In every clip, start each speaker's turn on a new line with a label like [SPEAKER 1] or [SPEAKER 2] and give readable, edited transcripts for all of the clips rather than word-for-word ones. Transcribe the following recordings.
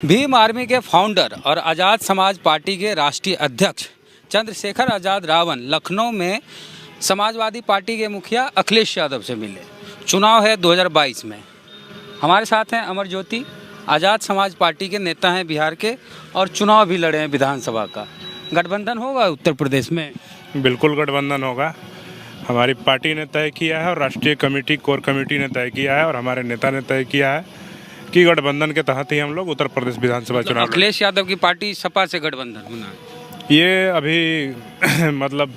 [SPEAKER 1] Bhim army के founder और आज़ाद समाज पार्टी के राष्ट्रीय अध्यक्ष चंद्रशेखर आज़ाद रावण लखनऊ में समाजवादी पार्टी के मुखिया अखिलेश यादव से मिले। चुनाव है 2022 में। हमारे साथ हैं अमर ज्योति, आज़ाद समाज पार्टी के नेता हैं बिहार के, और चुनाव भी लड़े हैं विधानसभा का। गठबंधन होगा उत्तर प्रदेश में?
[SPEAKER 2] बिल्कुल गठबंधन होगा। हमारी पार्टी ने तय किया है और राष्ट्रीय कमेटी कोर कमेटी ने तय किया है और हमारे नेता ने तय किया है कि गठबंधन के तहत ही हम लोग उत्तर प्रदेश विधानसभा चुनाव
[SPEAKER 1] अखिलेश यादव की पार्टी सपा से गठबंधन होना है।
[SPEAKER 2] ये अभी मतलब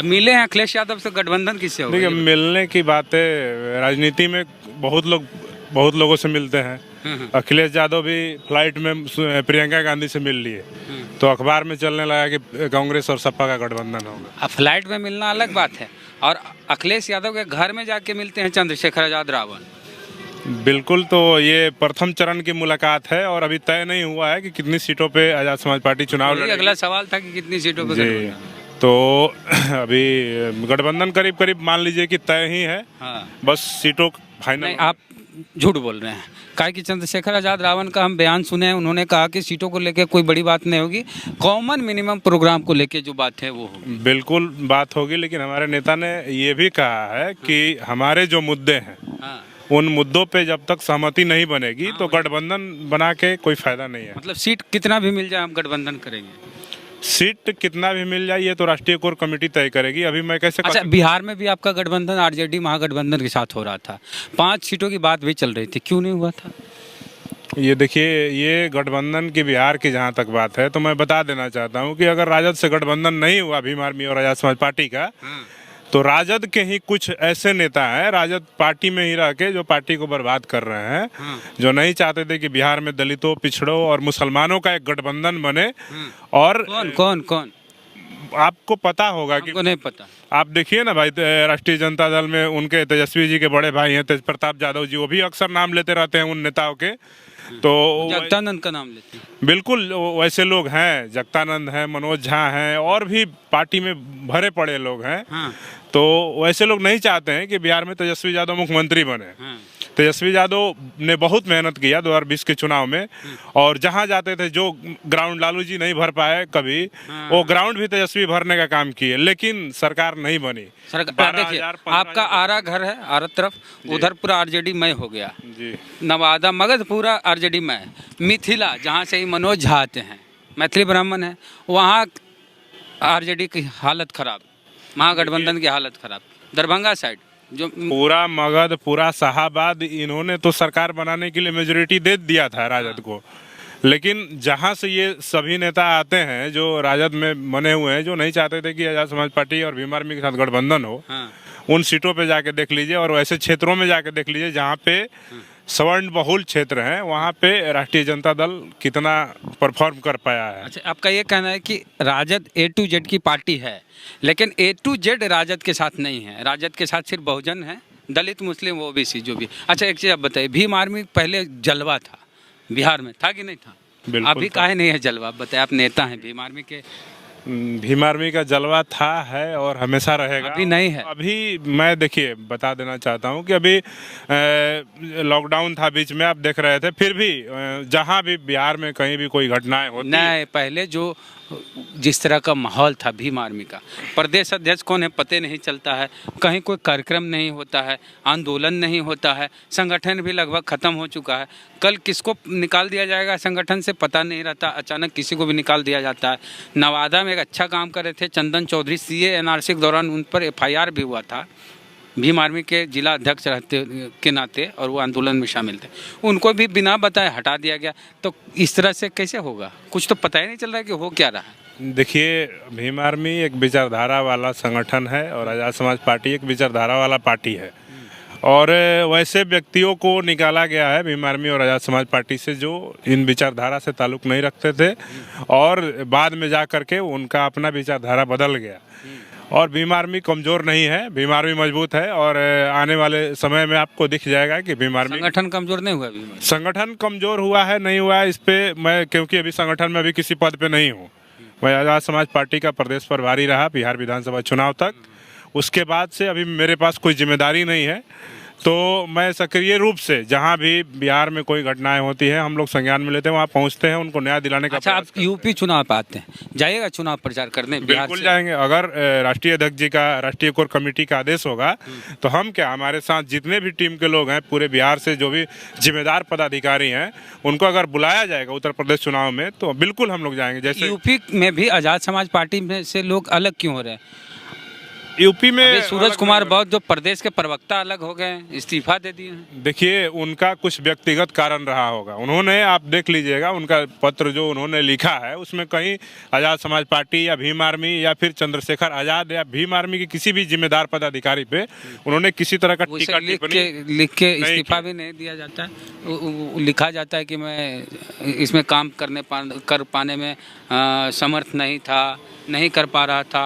[SPEAKER 1] मिले हैं अखिलेश यादव से, गठबंधन किससे होगा?
[SPEAKER 2] देखिए, मिलने की बातें राजनीति में बहुत लोगों से मिलते हैं। अखिलेश यादव भी फ्लाइट में प्रियंका गांधी से मिल लिए, तो अखबार में चलने लगा कि कांग्रेस और सपा का गठबंधन होगा।
[SPEAKER 1] अब फ्लाइट में मिलना अलग बात है, और अखिलेश यादव के घर में जाके मिलते हैं चंद्रशेखर आज़ाद रावण।
[SPEAKER 2] बिल्कुल, तो ये प्रथम चरण की मुलाकात है और अभी तय नहीं हुआ है कि कितनी सीटों पे आज़ाद समाज पार्टी चुनाव लड़ेगी।
[SPEAKER 1] अगला सवाल था कि कितनी सीटों पे
[SPEAKER 2] जी, तो अभी गठबंधन करीब करीब मान लीजिए कि तय ही है।
[SPEAKER 1] हाँ।
[SPEAKER 2] बस सीटों फाइनल।
[SPEAKER 1] नहीं, आप झूठ बोल रहे हैं। काहे कि चंद्रशेखर आज़ाद रावण का हम बयान सुने हैं, उन्होंने कहा कि सीटों को लेकर कोई बड़ी बात नहीं होगी, कॉमन मिनिमम प्रोग्राम को लेकर जो बात है वो होगी।
[SPEAKER 2] बिल्कुल बात होगी, लेकिन हमारे नेता ने ये भी कहा है कि हमारे जो मुद्दे हैं,
[SPEAKER 1] हाँ।
[SPEAKER 2] उन मुद्दों पे जब तक सहमति नहीं बनेगी तो गठबंधन बना के कोई फायदा नहीं है।
[SPEAKER 1] मतलब सीट कितना भी मिल जाए हम गठबंधन करेंगे।
[SPEAKER 2] सीट कितना भी मिल जाए ये तो राष्ट्रीय कोर कमेटी तय करेगी। अभी मैं कैसे
[SPEAKER 1] अच्छा, बिहार में भी आपका गठबंधन आरजेडी महागठबंधन के साथ हो रहा था, 5 सीटों की बात भी चल रही थी, क्यों नहीं हुआ था?
[SPEAKER 2] ये देखिए, ये गठबंधन की बिहार की जहाँ तक बात है तो मैं बता देना चाहता हूँ कि अगर राजद से गठबंधन नहीं हुआ भीम आर्मी और आज़ाद समाज पार्टी का, तो राजद के ही कुछ ऐसे नेता हैं राजद पार्टी में ही रह के जो पार्टी को बर्बाद कर रहे हैं, जो नहीं चाहते थे कि बिहार में दलितों, पिछड़ों और मुसलमानों का एक गठबंधन बने। और
[SPEAKER 1] कौन
[SPEAKER 2] आपको पता होगा कि
[SPEAKER 1] नहीं पता।
[SPEAKER 2] आप देखिए ना भाई, राष्ट्रीय जनता दल में उनके तेजस्वी जी के बड़े भाई हैं तेज प्रताप यादव जी, वो भी अक्सर नाम लेते रहते हैं उन नेताओं के। तो
[SPEAKER 1] जगदानंद का नाम लेते हैं।
[SPEAKER 2] बिल्कुल, वैसे लोग हैं, जगदानंद हैं, मनोज झा हैं, और भी पार्टी में भरे पड़े लोग हैं।
[SPEAKER 1] हाँ।
[SPEAKER 2] तो वैसे लोग नहीं चाहते हैं कि बिहार में तेजस्वी यादव मुख्यमंत्री बने।
[SPEAKER 1] हाँ।
[SPEAKER 2] तेजस्वी यादव ने बहुत मेहनत किया 2020 के चुनाव में, और जहां जाते थे जो ग्राउंड लालू जी नहीं भर पाए कभी, वो ग्राउंड भी तेजस्वी भरने का काम किए, लेकिन सरकार नहीं बनी।
[SPEAKER 1] देखिए, आपका आरा घर है, आरा तरफ, उधर पूरा आरजेडी मय हो गया जी। नवादा मगध पूरा आरजेडी मय। मिथिला, जहाँ से ही मनोज झा आते हैं, मैथिली ब्राह्मण है, वहाँ आरजेडी की हालत खराब, महागठबंधन की हालत खराब। दरभंगा साइड जो
[SPEAKER 2] पूरा मगध, पूरा शाहाबाद, इन्होंने तो सरकार बनाने के लिए मेजोरिटी दे दिया था राजद को, लेकिन जहां से ये सभी नेता आते हैं जो राजद में बने हुए हैं, जो नहीं चाहते थे कि आज़ाद समाज पार्टी और भीम आर्मी के साथ गठबंधन हो, उन सीटों पे जाके देख लीजिए, और वैसे क्षेत्रों में जाके देख लीजिए जहाँ पे स्वर्ण बहुल क्षेत्र हैं, वहाँ पे राष्ट्रीय जनता दल कितना परफॉर्म कर पाया है।
[SPEAKER 1] अच्छा, आपका ये कहना है कि राजद A to Z की पार्टी है, लेकिन A to Z राजद के साथ नहीं है, राजद के साथ सिर्फ बहुजन है, दलित, मुस्लिम, ओबीसी जो भी। अच्छा, एक चीज़ आप बताइए, भीम आर्मी पहले जलवा था बिहार में, था कि नहीं था? अभी काहे नहीं है जलवा? आप बताइए, आप नेता हैं भीम आर्मी के।
[SPEAKER 2] भीम आर्मी का जलवा था, है और हमेशा रहेगा।
[SPEAKER 1] अभी नहीं है।
[SPEAKER 2] अभी मैं देखिए बता देना चाहता हूँ कि अभी लॉकडाउन था बीच में, आप देख रहे थे, फिर भी जहाँ भी बिहार में कहीं भी कोई घटनाएं होती
[SPEAKER 1] नहीं, पहले जो जिस तरह का माहौल था भीम आर्मी का, प्रदेश अध्यक्ष कौन है पता नहीं चलता है, कहीं कोई कार्यक्रम नहीं होता है, आंदोलन नहीं होता है, संगठन भी लगभग खत्म हो चुका है। कल किसको निकाल दिया जाएगा संगठन से पता नहीं रहता, अचानक किसी को भी निकाल दिया जाता है। नवादा में एक अच्छा काम कर रहे थे चंदन चौधरी, CA NRC के दौरान उन पर FIR भी हुआ था, भीम आर्मी के जिला अध्यक्ष रहते के नाते, और वो आंदोलन में शामिल थे, उनको भी बिना बताए हटा दिया गया। तो इस तरह से कैसे होगा? कुछ तो पता ही नहीं चल रहा है कि हो क्या रहा है।
[SPEAKER 2] देखिए, भीम आर्मी एक विचारधारा वाला संगठन है और आज़ाद समाज पार्टी एक विचारधारा वाला पार्टी है, और वैसे व्यक्तियों को निकाला गया है भीम आर्मी और आज़ाद समाज पार्टी से जो इन विचारधारा से ताल्लुक़ नहीं रखते थे, और बाद में जा कर के उनका अपना विचारधारा बदल गया। और भीम आर्मी कमज़ोर नहीं है, भीम आर्मी मजबूत है, और आने वाले समय में आपको दिख जाएगा कि भीम आर्मी
[SPEAKER 1] संगठन कमज़ोर नहीं हुआ।
[SPEAKER 2] संगठन कमज़ोर हुआ है नहीं हुआ है इस पर मैं, क्योंकि अभी संगठन में अभी किसी पद पे नहीं हूँ, मैं आज़ाद समाज पार्टी का प्रदेश प्रभारी रहा बिहार विधानसभा चुनाव तक, उसके बाद से अभी मेरे पास कोई जिम्मेदारी नहीं है। तो मैं सक्रिय रूप से जहाँ भी बिहार में कोई घटनाएं होती है हम लोग संज्ञान में लेते हैं, वहाँ पहुँचते हैं, उनको न्याय दिलाने का
[SPEAKER 1] अच्छा, आप
[SPEAKER 2] प्रयास करते हैं।
[SPEAKER 1] यूपी चुनाव पे आते हैं, जाइएगा चुनाव प्रचार करने बिहार
[SPEAKER 2] बिल्कुल
[SPEAKER 1] से?
[SPEAKER 2] जाएंगे। अगर राष्ट्रीय अध्यक्ष जी का, राष्ट्रीय कोर कमेटी का आदेश होगा तो हम क्या, हमारे साथ जितने भी टीम के लोग हैं पूरे बिहार से, जो भी जिम्मेदार पदाधिकारी हैं, उनको अगर बुलाया जाएगा उत्तर प्रदेश चुनाव में तो बिल्कुल हम लोग जाएंगे। जैसे
[SPEAKER 1] यूपी में भी आजाद समाज पार्टी में से लोग अलग क्यों हो रहे हैं?
[SPEAKER 2] यूपी में
[SPEAKER 1] अभी सूरज
[SPEAKER 2] अलग
[SPEAKER 1] कुमार
[SPEAKER 2] नहीं-
[SPEAKER 1] बौद्ध जो प्रदेश के प्रवक्ता अलग हो गए हैं, इस्तीफा दे दिए हैं।
[SPEAKER 2] देखिए, उनका कुछ व्यक्तिगत कारण रहा होगा। उन्होंने, आप देख लीजिएगा उनका पत्र जो उन्होंने लिखा है उसमें कहीं आज़ाद समाज पार्टी या भीम आर्मी या फिर चंद्रशेखर आज़ाद या भीम आर्मी की किसी भी जिम्मेदार पदाधिकारी पे उन्होंने किसी तरह का
[SPEAKER 1] उसे
[SPEAKER 2] टीका टिप्पणी
[SPEAKER 1] लिख के
[SPEAKER 2] नहीं
[SPEAKER 1] इस्तीफा
[SPEAKER 2] की।
[SPEAKER 1] भी नहीं दिया जाता है। लिखा जाता है कि मैं इसमें काम कर पाने में समर्थ नहीं था, नहीं कर पा रहा था,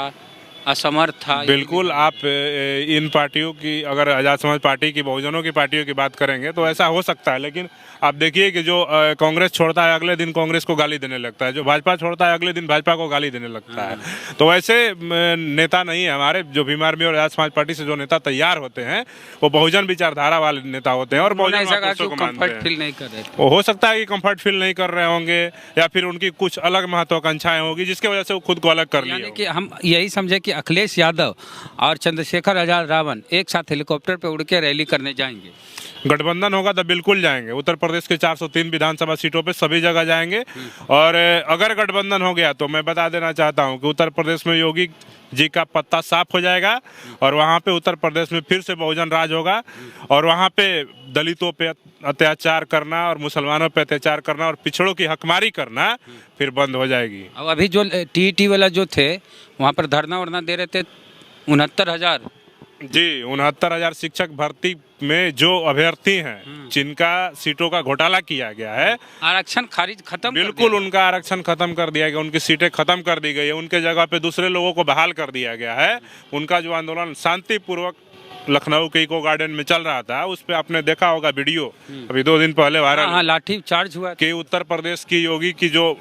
[SPEAKER 1] असमर्थ था।
[SPEAKER 2] बिल्कुल। आप इन पार्टियों की, अगर आज़ाद समाज पार्टी की, बहुजनों की पार्टियों की बात करेंगे तो ऐसा हो सकता है, लेकिन आप देखिए कि जो कांग्रेस छोड़ता है अगले दिन कांग्रेस को गाली देने लगता है, जो भाजपा छोड़ता है अगले दिन भाजपा को गाली देने लगता है। तो वैसे नेता नहीं है हमारे, जो भीम आर्मी और आज़ाद समाज पार्टी से जो नेता तैयार होते हैं वो बहुजन विचारधारा वाले नेता होते हैं और बहुजन महापुरुषों को मानते हैं।
[SPEAKER 1] फील नहीं कर रहे थे।
[SPEAKER 2] वो हो सकता है कि कंफर्ट फील नहीं कर रहे होंगे या फिर उनकी कुछ अलग महत्वाकांक्षाएं होगी जिसकी वजह से वो खुद को अलग कर लिए
[SPEAKER 1] यानी
[SPEAKER 2] होंगे।
[SPEAKER 1] कि हम यही समझे कि अखिलेश यादव और चंद्रशेखर आजाद रावण एक साथ हेलीकॉप्टर पे उड़ के रैली करने जाएंगे।
[SPEAKER 2] गठबंधन होगा तो बिल्कुल जाएंगे। उत्तर प्रदेश के 403 विधानसभा सीटों पे सभी जगह जाएंगे। और अगर गठबंधन हो गया तो मैं बता देना चाहता हूं कि उत्तर प्रदेश में योगी जी का पत्ता साफ हो जाएगा और वहां पे उत्तर प्रदेश में फिर से बहुजन राज होगा और वहां पे दलितों पे अत्याचार करना और मुसलमानों पे अत्याचार करना और पिछड़ों की हकमारी करना फिर बंद हो जाएगी।
[SPEAKER 1] अब अभी जो टीईटी वाला जो थे वहाँ पर धरना वरना दे रहे थे 69,000।
[SPEAKER 2] जी, 69,000 शिक्षक भर्ती में जो अभ्यर्थी हैं जिनका सीटों का घोटाला किया गया है,
[SPEAKER 1] आरक्षण खारिज खत्म कर
[SPEAKER 2] बिल्कुल
[SPEAKER 1] दिया।
[SPEAKER 2] उनका आरक्षण खत्म कर दिया गया, उनकी सीटें खत्म कर दी गई है, उनके जगह पे दूसरे लोगों को बहाल कर दिया गया है। उनका जो आंदोलन शांतिपूर्वक लखनऊ के इको गार्डन में चल रहा था, उस पे आपने देखा होगा वीडियो अभी 2 दिन पहले वायरल,
[SPEAKER 1] हाँ, लाठी चार्ज हुआ।
[SPEAKER 2] कि उत्तर प्रदेश की योगी की जो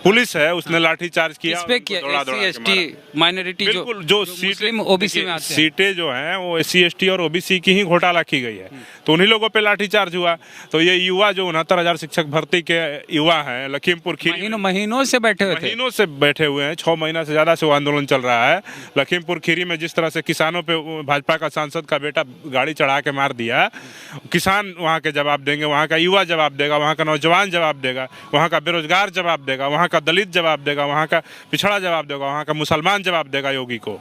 [SPEAKER 2] पुलिस है उसने लाठी चार्ज किया।
[SPEAKER 1] किस पे
[SPEAKER 2] उनको
[SPEAKER 1] किया?
[SPEAKER 2] दौड़ा-दौड़ा के
[SPEAKER 1] SC ST
[SPEAKER 2] मारा।
[SPEAKER 1] माइनॉरिटी जो
[SPEAKER 2] बिल्कुल, जो
[SPEAKER 1] मुस्लिम ओबीसी में आते हैं।
[SPEAKER 2] सीटें जो हैं वो SC ST और OBC की ही घोटाला की गई है, तो उन्हीं लोगों पे लाठीचार्ज हुआ। तो ये युवा जो 69,000 शिक्षक भर्ती के युवा हैं लखीमपुर खीरी में
[SPEAKER 1] महीनों से बैठे हुए थे।
[SPEAKER 2] महीनों से बैठे हुए हैं, 6 महीना से ज़्यादा से वो आंदोलन चल रहा है। लखीमपुर खीरी में जिस तरह से किसानों पे भाजपा का सांसद का बेटा गाड़ी चढ़ा के मार दिया, किसान वहाँ के जवाब देंगे, वहाँ का युवा जवाब देगा, वहाँ का नौजवान जवाब देगा, वहाँ का बेरोजगार जवाब देगा, वहाँ का दलित जवाब देगा, वहाँ का पिछड़ा जवाब देगा, वहाँ का मुसलमान जवाब देगा योगी को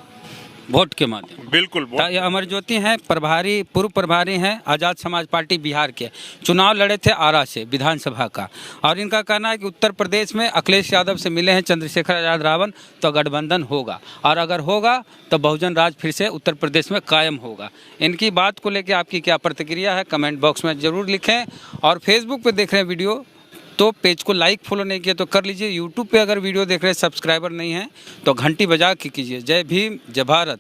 [SPEAKER 1] वोट के माध्यम।
[SPEAKER 2] बिल्कुल।
[SPEAKER 1] ये अमर ज्योति हैं, प्रभारी, पूर्व प्रभारी हैं आज़ाद समाज पार्टी बिहार के। चुनाव लड़े थे आरा से विधानसभा का, और इनका कहना है कि उत्तर प्रदेश में अखिलेश यादव से मिले हैं चंद्रशेखर आजाद रावण, तो गठबंधन होगा, और अगर होगा तो बहुजन राज फिर से उत्तर प्रदेश में कायम होगा। इनकी बात को लेकर आपकी क्या प्रतिक्रिया है, कमेंट बॉक्स में ज़रूर लिखें। और फेसबुक पर देख रहे हैं वीडियो तो पेज को लाइक फॉलो नहीं किया तो कर लीजिए। यूट्यूब पे अगर वीडियो देख रहे हैं, सब्सक्राइबर नहीं है तो घंटी बजा के कीजिए। जय भीम, जय भारत।